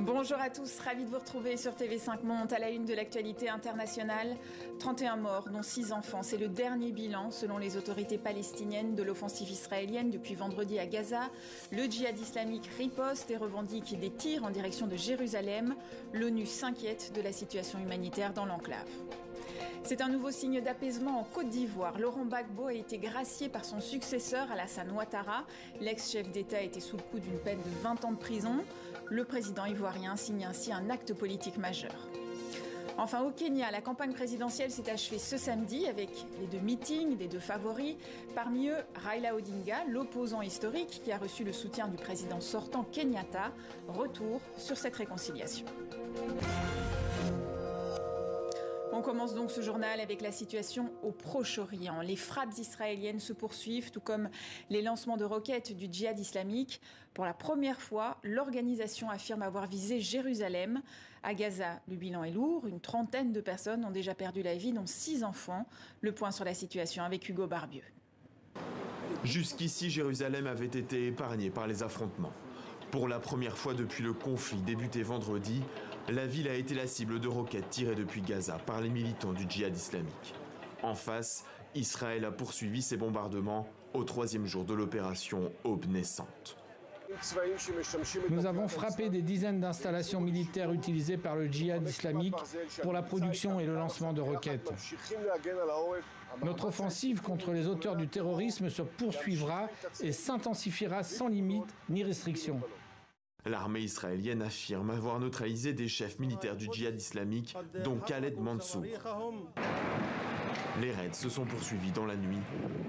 Bonjour à tous, ravi de vous retrouver sur TV5 Monde à la une de l'actualité internationale. 31 morts, dont 6 enfants. C'est le dernier bilan, selon les autorités palestiniennes, de l'offensive israélienne depuis vendredi à Gaza. Le djihad islamique riposte et revendique des tirs en direction de Jérusalem. L'ONU s'inquiète de la situation humanitaire dans l'enclave. C'est un nouveau signe d'apaisement en Côte d'Ivoire. Laurent Gbagbo a été gracié par son successeur Alassane Ouattara. L'ex-chef d'État était sous le coup d'une peine de 20 ans de prison. Le président ivoirien signe ainsi un acte politique majeur. Enfin, au Kenya, la campagne présidentielle s'est achevée ce samedi avec les 2 meetings des 2 favoris. Parmi eux, Raila Odinga, l'opposant historique qui a reçu le soutien du président sortant Kenyatta. Retour sur cette réconciliation. On commence donc ce journal avec la situation au Proche-Orient. Les frappes israéliennes se poursuivent, tout comme les lancements de roquettes du djihad islamique. Pour la première fois, l'organisation affirme avoir visé Jérusalem. À Gaza, le bilan est lourd. Une trentaine de personnes ont déjà perdu la vie, dont 6 enfants. Le point sur la situation avec Hugo Barbieux. Jusqu'ici, Jérusalem avait été épargnée par les affrontements. Pour la première fois depuis le conflit débuté vendredi, la ville a été la cible de roquettes tirées depuis Gaza par les militants du djihad islamique. En face, Israël a poursuivi ses bombardements au 3e jour de l'opération Aube naissante. Nous avons frappé des dizaines d'installations militaires utilisées par le djihad islamique pour la production et le lancement de roquettes. Notre offensive contre les auteurs du terrorisme se poursuivra et s'intensifiera sans limite ni restriction. L'armée israélienne affirme avoir neutralisé des chefs militaires du djihad islamique, dont Khaled Mansour. Les raids se sont poursuivis dans la nuit,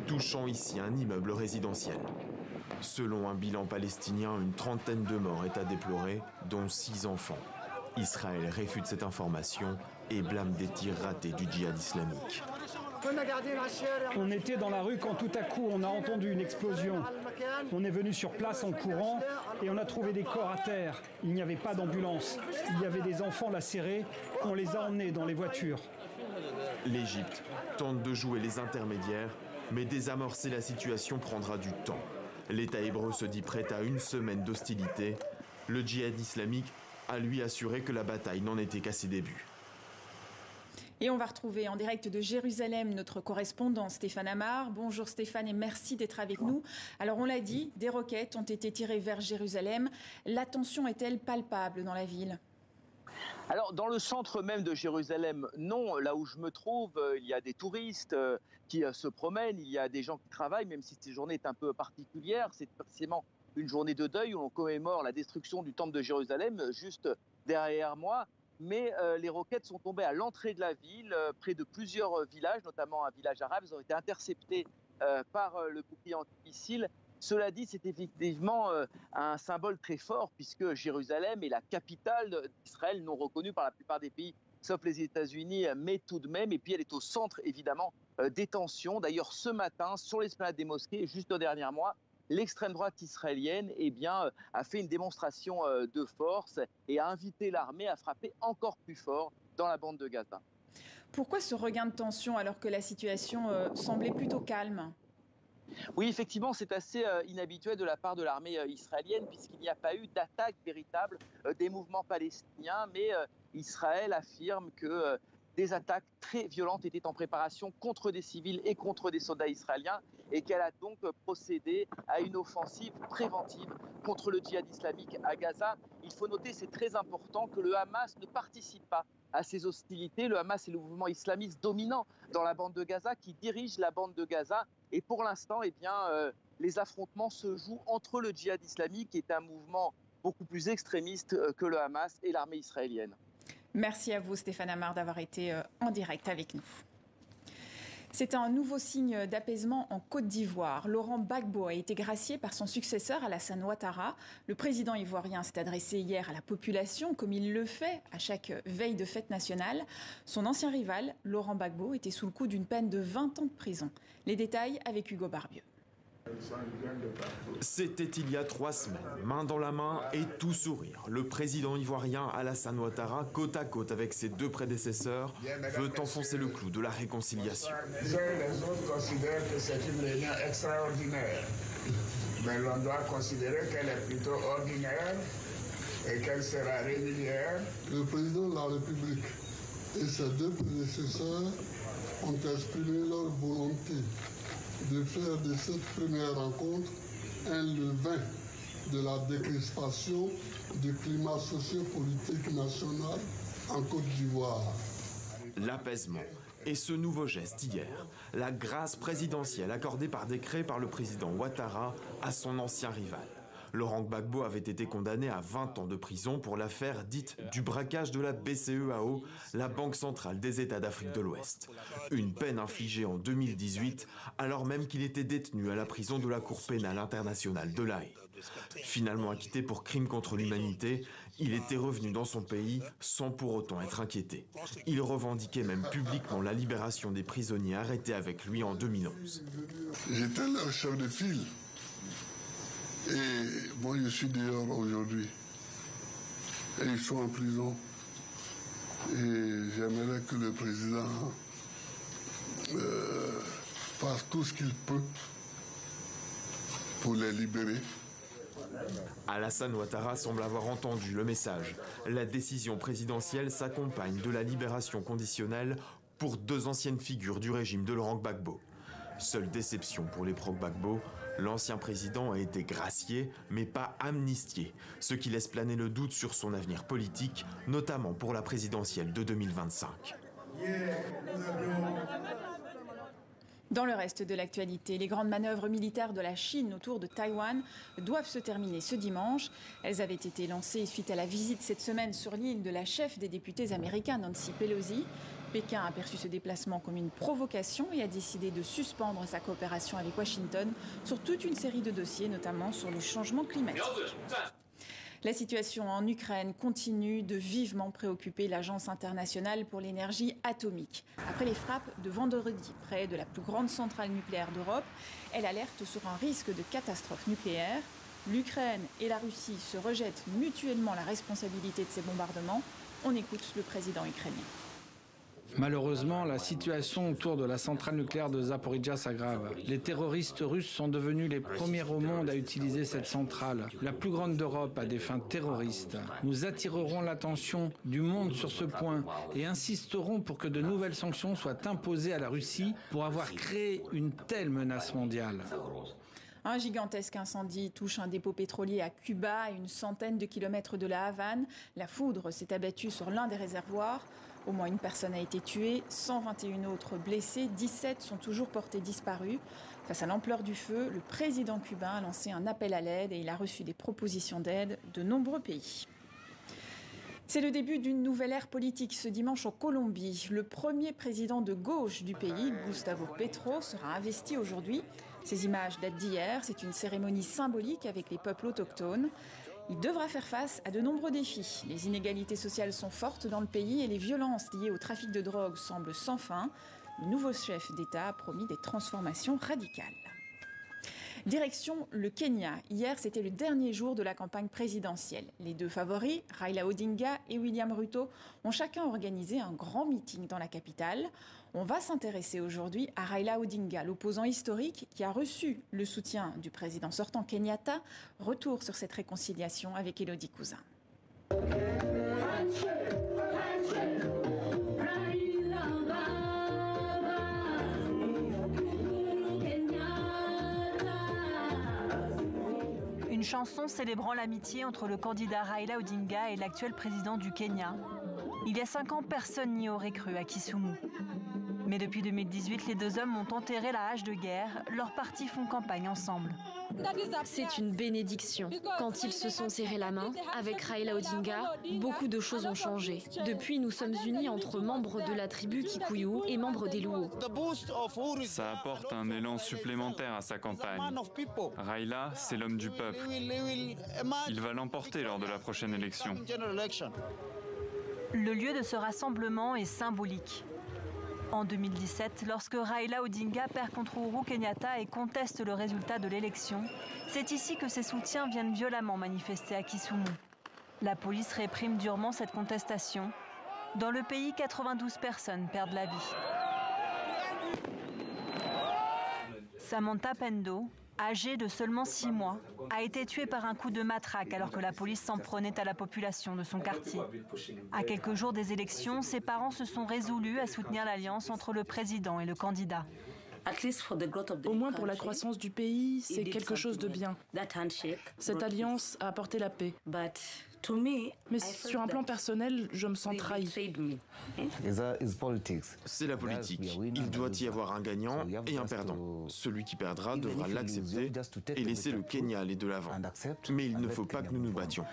touchant ici un immeuble résidentiel. Selon un bilan palestinien, une trentaine de morts est à déplorer, dont 6 enfants. Israël réfute cette information et blâme des tirs ratés du djihad islamique. On était dans la rue quand tout à coup on a entendu une explosion. On est venu sur place en courant et on a trouvé des corps à terre. Il n'y avait pas d'ambulance. Il y avait des enfants lacérés. On les a emmenés dans les voitures. L'Égypte tente de jouer les intermédiaires, mais désamorcer la situation prendra du temps. L'État hébreu se dit prêt à une semaine d'hostilité. Le djihad islamique a lui assuré que la bataille n'en était qu'à ses débuts. Et on va retrouver en direct de Jérusalem notre correspondant Stéphane Amar. Bonjour Stéphane et merci d'être avec nous. Alors on l'a dit, des roquettes ont été tirées vers Jérusalem. La tension est-elle palpable dans la ville ? Alors, dans le centre même de Jérusalem, non. Là où je me trouve, il y a des touristes qui se promènent, il y a des gens qui travaillent, même si cette journée est un peu particulière. C'est précisément une journée de deuil où l'on commémore la destruction du temple de Jérusalem, juste derrière moi. Mais les roquettes sont tombées à l'entrée de la ville, près de plusieurs villages, notamment un village arabe. Elles ont été interceptées par le bouclier antimissile. Cela dit, c'est effectivement un symbole très fort puisque Jérusalem est la capitale d'Israël, non reconnue par la plupart des pays, sauf les États-Unis, mais tout de même. Et puis elle est au centre, évidemment, des tensions. D'ailleurs, ce matin, sur l'esplanade des mosquées, juste derrière moi, l'extrême droite israélienne a fait une démonstration de force et a invité l'armée à frapper encore plus fort dans la bande de Gaza. Pourquoi ce regain de tension alors que la situation semblait plutôt calme ? Oui, effectivement, c'est assez inhabituel de la part de l'armée israélienne puisqu'il n'y a pas eu d'attaque véritable des mouvements palestiniens, mais Israël affirme que des attaques très violentes étaient en préparation contre des civils et contre des soldats israéliens et qu'elle a donc procédé à une offensive préventive contre le djihad islamique à Gaza. Il faut noter, c'est très important, que le Hamas ne participe pas à ces hostilités. Le Hamas est le mouvement islamiste dominant dans la bande de Gaza qui dirige la bande de Gaza. Et pour l'instant, les affrontements se jouent entre le djihad islamique, qui est un mouvement beaucoup plus extrémiste que le Hamas, et l'armée israélienne. Merci à vous Stéphane Amar d'avoir été en direct avec nous. C'est un nouveau signe d'apaisement en Côte d'Ivoire. Laurent Gbagbo a été gracié par son successeur Alassane Ouattara. Le président ivoirien s'est adressé hier à la population, comme il le fait à chaque veille de fête nationale. Son ancien rival, Laurent Gbagbo, était sous le coup d'une peine de 20 ans de prison. Les détails avec Hugo Barbieux. C'était il y a 3 semaines, main dans la main et tout sourire. Le président ivoirien Alassane Ouattara, côte à côte avec ses 2 prédécesseurs, veut enfoncer le clou de la réconciliation. Les autres considèrent que c'est une réunion extraordinaire, mais l'on doit considérer qu'elle est plutôt ordinaire et qu'elle sera régulière. Le président de la République et ses deux prédécesseurs ont exprimé leur volonté de faire de cette première rencontre un levain de la décrispation du climat socio-politique national en Côte d'Ivoire. L'apaisement et ce nouveau geste hier, la grâce présidentielle accordée par décret par le président Ouattara à son ancien rival. Laurent Gbagbo avait été condamné à 20 ans de prison pour l'affaire dite du braquage de la BCEAO, la Banque centrale des États d'Afrique de l'Ouest. Une peine infligée en 2018, alors même qu'il était détenu à la prison de la Cour pénale internationale de La Haye. Finalement acquitté pour crime contre l'humanité, il était revenu dans son pays sans pour autant être inquiété. Il revendiquait même publiquement la libération des prisonniers arrêtés avec lui en 2011. J'étais leur chef de file. Et moi, je suis dehors aujourd'hui. Et ils sont en prison. Et j'aimerais que le président fasse tout ce qu'il peut pour les libérer. Alassane Ouattara semble avoir entendu le message. La décision présidentielle s'accompagne de la libération conditionnelle pour 2 anciennes figures du régime de Laurent Gbagbo. Seule déception pour les pro-Gbagbo, l'ancien président a été gracié, mais pas amnistié, ce qui laisse planer le doute sur son avenir politique, notamment pour la présidentielle de 2025. Dans le reste de l'actualité, les grandes manœuvres militaires de la Chine autour de Taïwan doivent se terminer ce dimanche. Elles avaient été lancées suite à la visite cette semaine sur l'île de la chef des députés américains, Nancy Pelosi. Pékin a perçu ce déplacement comme une provocation et a décidé de suspendre sa coopération avec Washington sur toute une série de dossiers, notamment sur le changement climatique. La situation en Ukraine continue de vivement préoccuper l'Agence internationale pour l'énergie atomique. Après les frappes de vendredi près de la plus grande centrale nucléaire d'Europe, elle alerte sur un risque de catastrophe nucléaire. L'Ukraine et la Russie se rejettent mutuellement la responsabilité de ces bombardements. On écoute le président ukrainien. Malheureusement, la situation autour de la centrale nucléaire de Zaporijia s'aggrave. Les terroristes russes sont devenus les premiers au monde à utiliser cette centrale, la plus grande d'Europe, à des fins terroristes. Nous attirerons l'attention du monde sur ce point et insisterons pour que de nouvelles sanctions soient imposées à la Russie pour avoir créé une telle menace mondiale. Un gigantesque incendie touche un dépôt pétrolier à Cuba, à une centaine de kilomètres de la Havane. La foudre s'est abattue sur l'un des réservoirs. Au moins une personne a été tuée, 121 autres blessés, 17 sont toujours portés disparus. Face à l'ampleur du feu, le président cubain a lancé un appel à l'aide et il a reçu des propositions d'aide de nombreux pays. C'est le début d'une nouvelle ère politique ce dimanche en Colombie. Le premier président de gauche du pays, Gustavo Petro, sera investi aujourd'hui. Ces images datent d'hier. C'est une cérémonie symbolique avec les peuples autochtones. Il devra faire face à de nombreux défis. Les inégalités sociales sont fortes dans le pays et les violences liées au trafic de drogue semblent sans fin. Le nouveau chef d'État a promis des transformations radicales. Direction le Kenya. Hier, c'était le dernier jour de la campagne présidentielle. Les deux favoris, Raila Odinga et William Ruto, ont chacun organisé un grand meeting dans la capitale. On va s'intéresser aujourd'hui à Raila Odinga, l'opposant historique qui a reçu le soutien du président sortant Kenyatta. Retour sur cette réconciliation avec Élodie Cousin. Une chanson célébrant l'amitié entre le candidat Raila Odinga et l'actuel président du Kenya. Il y a 5 ans, personne n'y aurait cru à Kisumu. Mais depuis 2018, les deux hommes ont enterré la hache de guerre. Leurs partis font campagne ensemble. C'est une bénédiction. Quand ils se sont serrés la main, avec Raila Odinga, beaucoup de choses ont changé. Depuis, nous sommes unis entre membres de la tribu Kikuyu et membres des Luo. Ça apporte un élan supplémentaire à sa campagne. Raila, c'est l'homme du peuple. Il va l'emporter lors de la prochaine élection. Le lieu de ce rassemblement est symbolique. En 2017, lorsque Raila Odinga perd contre Uhuru Kenyatta et conteste le résultat de l'élection, c'est ici que ses soutiens viennent violemment manifester à Kisumu. La police réprime durement cette contestation. Dans le pays, 92 personnes perdent la vie. Samantha Pendo, âgé de seulement 6 mois, a été tué par un coup de matraque alors que la police s'en prenait à la population de son quartier. À quelques jours des élections, ses parents se sont résolus à soutenir l'alliance entre le président et le candidat. Au moins pour la croissance du pays, c'est quelque chose de bien. Cette alliance a apporté la paix. Mais sur un plan personnel, je me sens trahi. C'est la politique. Il doit y avoir un gagnant et un perdant. Celui qui perdra devra l'accepter et laisser le Kenya aller de l'avant. Mais il ne faut pas que nous nous battions.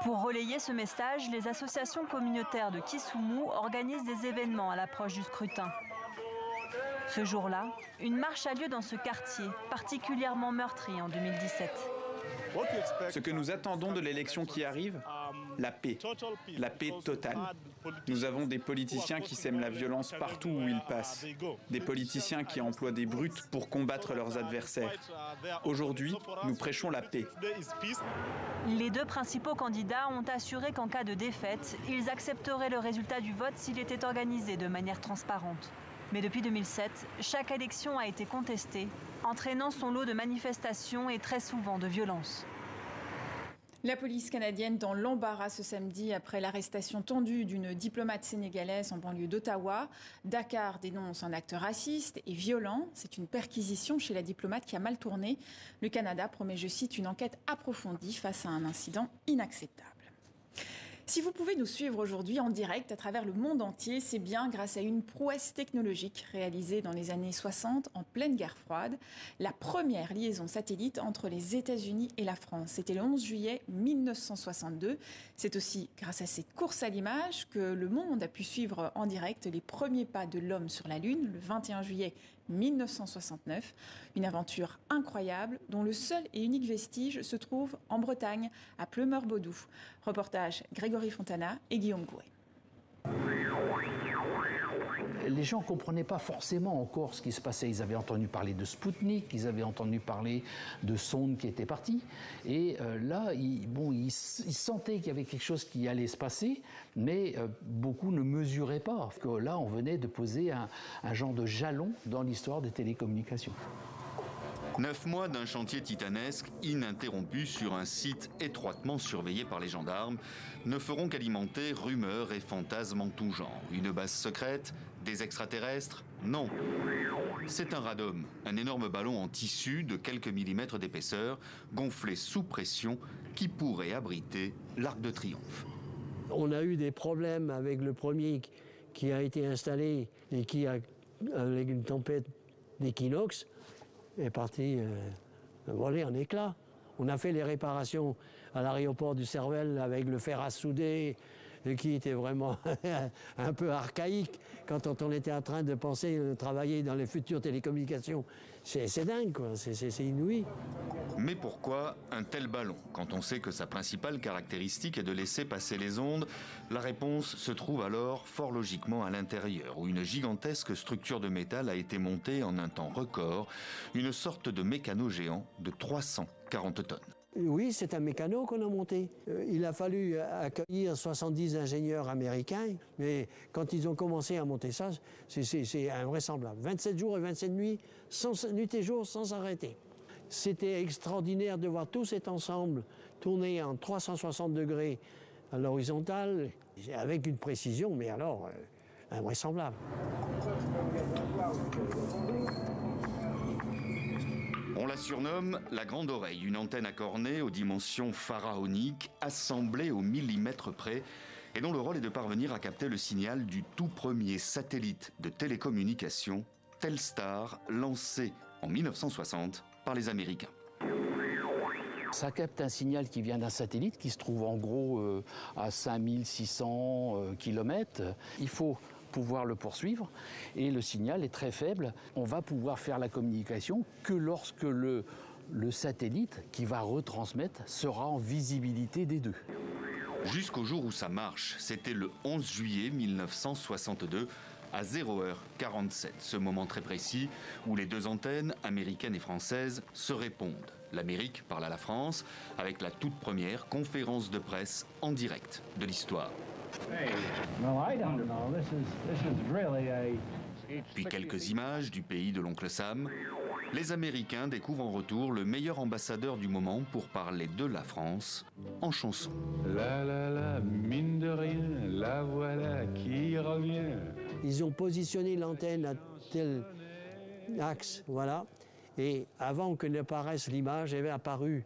Pour relayer ce message, les associations communautaires de Kisumu organisent des événements à l'approche du scrutin. Ce jour-là, une marche a lieu dans ce quartier, particulièrement meurtri en 2017. Ce que nous attendons de l'élection qui arrive, la paix totale. Nous avons des politiciens qui sèment la violence partout où ils passent, des politiciens qui emploient des brutes pour combattre leurs adversaires. Aujourd'hui, nous prêchons la paix. Les deux principaux candidats ont assuré qu'en cas de défaite, ils accepteraient le résultat du vote s'il était organisé de manière transparente. Mais depuis 2007, chaque élection a été contestée, entraînant son lot de manifestations et très souvent de violences. La police canadienne dans l'embarras ce samedi après l'arrestation tendue d'une diplomate sénégalaise en banlieue d'Ottawa. Dakar dénonce un acte raciste et violent. C'est une perquisition chez la diplomate qui a mal tourné. Le Canada promet, je cite, une enquête approfondie face à un incident inacceptable. Si vous pouvez nous suivre aujourd'hui en direct à travers le monde entier, c'est bien grâce à une prouesse technologique réalisée dans les années 60 en pleine guerre froide, la première liaison satellite entre les États-Unis et la France. C'était le 11 juillet 1962. C'est aussi grâce à cette course à l'image que le monde a pu suivre en direct les premiers pas de l'homme sur la Lune, le 21 juillet 1969. Une aventure incroyable dont le seul et unique vestige se trouve en Bretagne, à Pleumeur-Bodou. Reportage Grégory Fontana et Guillaume Gouet. Les gens ne comprenaient pas forcément encore ce qui se passait. Ils avaient entendu parler de Spoutnik, ils avaient entendu parler de sondes qui étaient parties. Et là, ils sentaient qu'il y avait quelque chose qui allait se passer, mais beaucoup ne mesuraient pas que là, on venait de poser un genre de jalon dans l'histoire des télécommunications. 9 mois d'un chantier titanesque, ininterrompu sur un site étroitement surveillé par les gendarmes, ne feront qu'alimenter rumeurs et fantasmes en tout genre. Une base secrète? Des extraterrestres? Non. C'est un radome, un énorme ballon en tissu de quelques millimètres d'épaisseur, gonflé sous pression, qui pourrait abriter l'Arc de Triomphe. On a eu des problèmes avec le premier qui a été installé et qui, avec une tempête d'équinoxe, est parti voler en éclats. On a fait les réparations à l'aéroport du Cervelle avec le fer à souder qui était vraiment un peu archaïque quand on était en train de penser travailler dans les futures télécommunications. C'est dingue, quoi. C'est inouï. Mais pourquoi un tel ballon? Quand on sait que sa principale caractéristique est de laisser passer les ondes, la réponse se trouve alors fort logiquement à l'intérieur, où une gigantesque structure de métal a été montée en un temps record, une sorte de mécano géant de 340 tonnes. Oui, c'est un mécano qu'on a monté. Il a fallu accueillir 70 ingénieurs américains, mais quand ils ont commencé à monter ça, c'est invraisemblable. 27 jours et 27 nuits, nuit et jour, sans arrêter. C'était extraordinaire de voir tout cet ensemble tourner en 360 degrés à l'horizontale, avec une précision, mais alors invraisemblable. On la surnomme la Grande Oreille, une antenne à cornets aux dimensions pharaoniques, assemblée au millimètre près, et dont le rôle est de parvenir à capter le signal du tout premier satellite de télécommunication, Telstar, lancé en 1960 par les Américains. Ça capte un signal qui vient d'un satellite qui se trouve en gros à 5600 km. Il faut pouvoir le poursuivre et le signal est très faible. On va pouvoir faire la communication que lorsque le satellite qui va retransmettre sera en visibilité des deux. Jusqu'au jour où ça marche, c'était le 11 juillet 1962 à 0h47, ce moment très précis où les deux antennes, américaines et françaises, se répondent. L'Amérique parle à la France avec la toute première conférence de presse en direct de l'histoire. Hey, well, I don't know. This is really Puis quelques images du pays de l'oncle Sam. Les Américains découvrent en retour le meilleur ambassadeur du moment pour parler de la France en chanson. La la la, mine de rien, la voilà qui revient. Ils ont positionné l'antenne à tel axe, voilà. Et avant que n'apparaisse l'image, avait apparu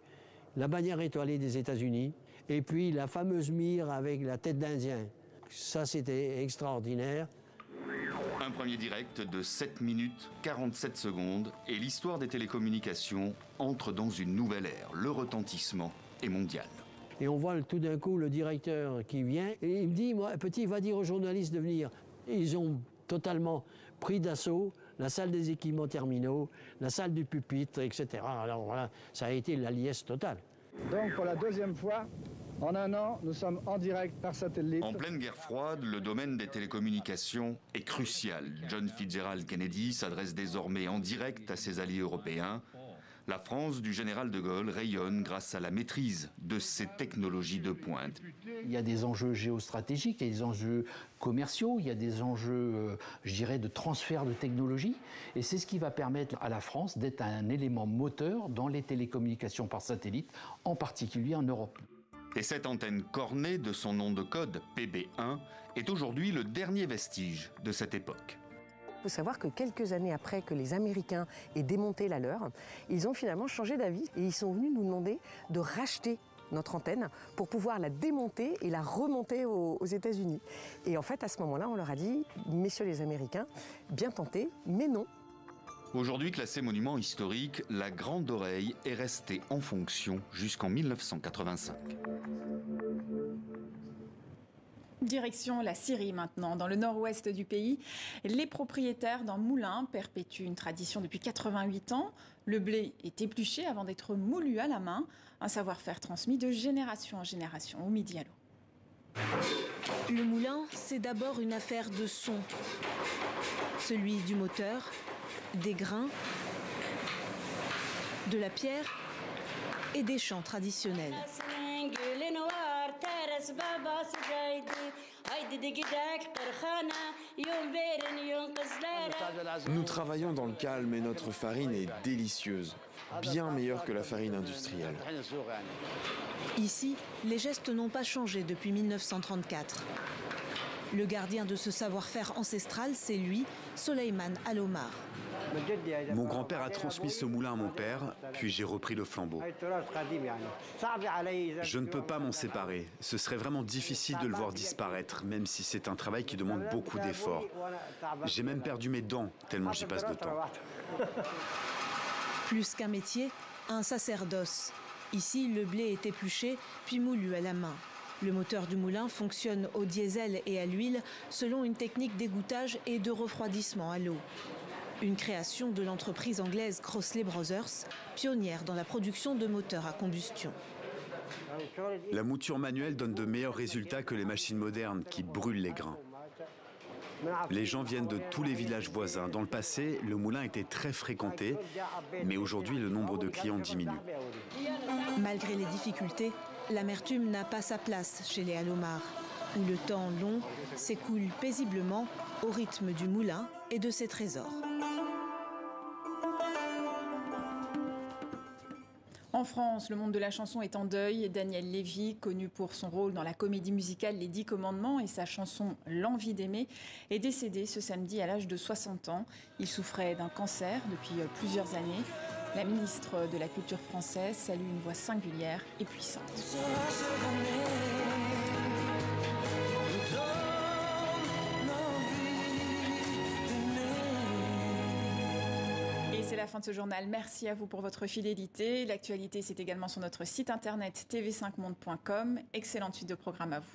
la bannière étoilée des États-Unis et puis la fameuse mire avec la tête d'Indien. Ça, c'était extraordinaire. Un premier direct de 7 minutes 47 secondes et l'histoire des télécommunications entre dans une nouvelle ère. Le retentissement est mondial. Et on voit tout d'un coup le directeur qui vient et il me dit, moi, petit, va dire aux journalistes de venir. Ils ont totalement pris d'assaut la salle des équipements terminaux, la salle du pupitre, etc. Alors voilà, ça a été la liesse totale. Donc pour la deuxième fois, en un an, nous sommes en direct par satellite. En pleine guerre froide, le domaine des télécommunications est crucial. John Fitzgerald Kennedy s'adresse désormais en direct à ses alliés européens. La France du général de Gaulle rayonne grâce à la maîtrise de ces technologies de pointe. Il y a des enjeux géostratégiques, il y a des enjeux commerciaux, il y a des enjeux, je dirais, de transfert de technologie. Et c'est ce qui va permettre à la France d'être un élément moteur dans les télécommunications par satellite, en particulier en Europe. Et cette antenne cornée de son nom de code PB1 est aujourd'hui le dernier vestige de cette époque. Il faut savoir que quelques années après que les Américains aient démonté la leur, ils ont finalement changé d'avis et ils sont venus nous demander de racheter notre antenne pour pouvoir la démonter et la remonter aux États-Unis. Et en fait, à ce moment-là, on leur a dit, messieurs les Américains, bien tenté, mais non. Aujourd'hui classée monument historique, la Grande Oreille est restée en fonction jusqu'en 1985. Direction la Syrie maintenant, dans le nord-ouest du pays. Les propriétaires d'un moulin perpétuent une tradition depuis 88 ans. Le blé est épluché avant d'être moulu à la main. Un savoir-faire transmis de génération en génération. Oumi Diallo. Le moulin, c'est d'abord une affaire de son. Celui du moteur, des grains, de la pierre et des chants traditionnels. Nous travaillons dans le calme et notre farine est délicieuse, bien meilleure que la farine industrielle. Ici, les gestes n'ont pas changé depuis 1934. Le gardien de ce savoir-faire ancestral, c'est lui, Soleiman Al-Omar. Mon grand-père a transmis ce moulin à mon père, puis j'ai repris le flambeau. Je ne peux pas m'en séparer. Ce serait vraiment difficile de le voir disparaître, même si c'est un travail qui demande beaucoup d'efforts. J'ai même perdu mes dents, tellement j'y passe de temps. Plus qu'un métier, un sacerdoce. Ici, le blé est épluché, puis moulu à la main. Le moteur du moulin fonctionne au diesel et à l'huile selon une technique d'égouttage et de refroidissement à l'eau. Une création de l'entreprise anglaise Crossley Brothers, pionnière dans la production de moteurs à combustion. La mouture manuelle donne de meilleurs résultats que les machines modernes qui brûlent les grains. Les gens viennent de tous les villages voisins. Dans le passé, le moulin était très fréquenté, mais aujourd'hui, le nombre de clients diminue. Malgré les difficultés, l'amertume n'a pas sa place chez les Al-Omar, où le temps long s'écoule paisiblement au rythme du moulin et de ses trésors. En France, le monde de la chanson est en deuil. Daniel Lévy, connu pour son rôle dans la comédie musicale Les 10 Commandements et sa chanson L'envie d'aimer, est décédé ce samedi à l'âge de 60 ans. Il souffrait d'un cancer depuis plusieurs années. La ministre de la Culture française salue une voix singulière et puissante. Et c'est la fin de ce journal. Merci à vous pour votre fidélité. L'actualité, c'est également sur notre site internet tv5monde.com. Excellente suite de programme à vous.